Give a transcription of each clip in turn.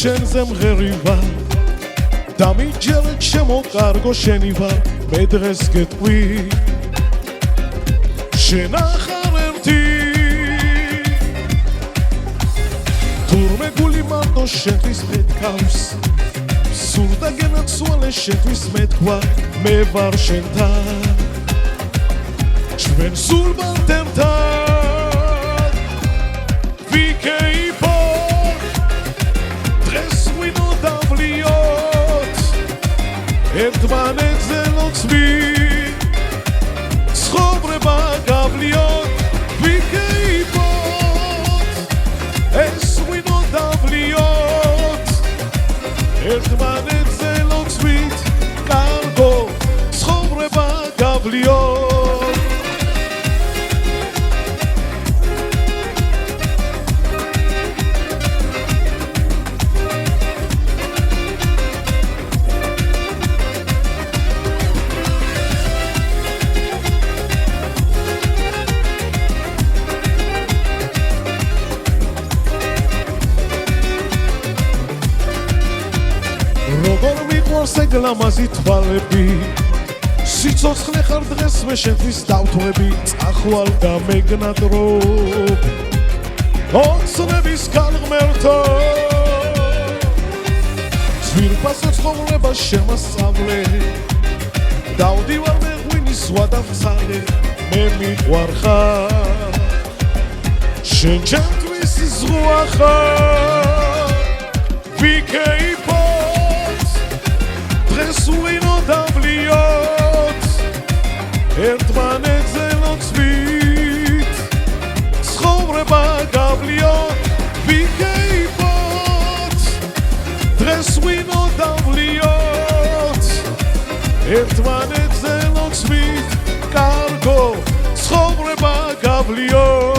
შენზე მღერი ვარ დამიჯერე ჩემო კარგო შენი ვარ მე დღეს გეტყვი შენ ახარ ერთი თურმე გული მარტო შენთვის მეთქავს სურდა გენაცვალე შენთვის მეთქვა მე ვარ შენთან ჩვენ სულ ბალთერთან ვიქეიფოთ დღეს ვინოდავლიოთ ერთმანეთზე ლოცვით ცხოვრება გავლიოთ ვიქეიფოთ ეს ვინოდავლიოთ ერთმანეთზე ლოცვით კარგო ცხოვრება გავლიოთ როგორ მიყვარს ეგ ლამაზი თვალები სიცოცხლე ხარ დღეს მე შენთვის დავთვები წახვალ და მეგნადრობ ოცნების ქალღმერთო ძვირფასო ცხოვრება შემასწავლე დავდივარ მე ღვინის ვადავცალე მე მიყვარხარ შენ ჩემთვის ზღვა ხარ ვიქეიფო დღეს ვინოდავლიოთ ერთმანეთზე ლოცვით ცხოვრება გავლიოთ ვიქეიფოთ დღეს ვინოდავლიოთ ერთმანეთზე ლოცვით კარგო ცხოვრება გავლიოთ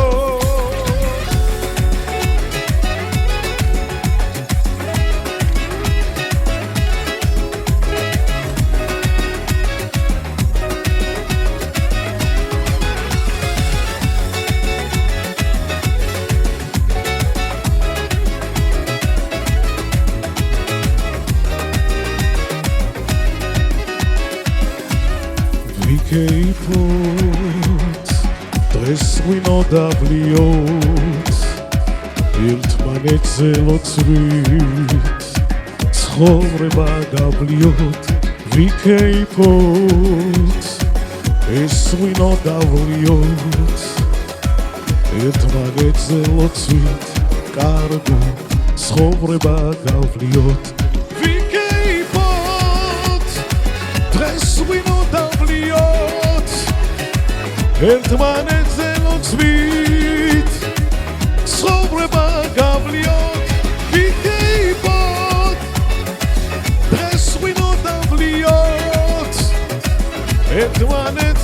ვიქეიფოთ დღეს ვინოდავლიოთ ერთმანეთზე ლოცვით ცხოვრება გავლიოთ ვიქეიფოთ ეს ვინოდავლიოთ ერთმანეთზე ლოცვით კარგო ცხოვრება გავლიოთ ვიქეიფოთ დღეს ვინოდავლიოთ ერთმანეთზე ლოცვით ცხოვრება გავლიოთ ვიქეიფოთ დღეს ვინოდავლიოთ ერთმანეთზე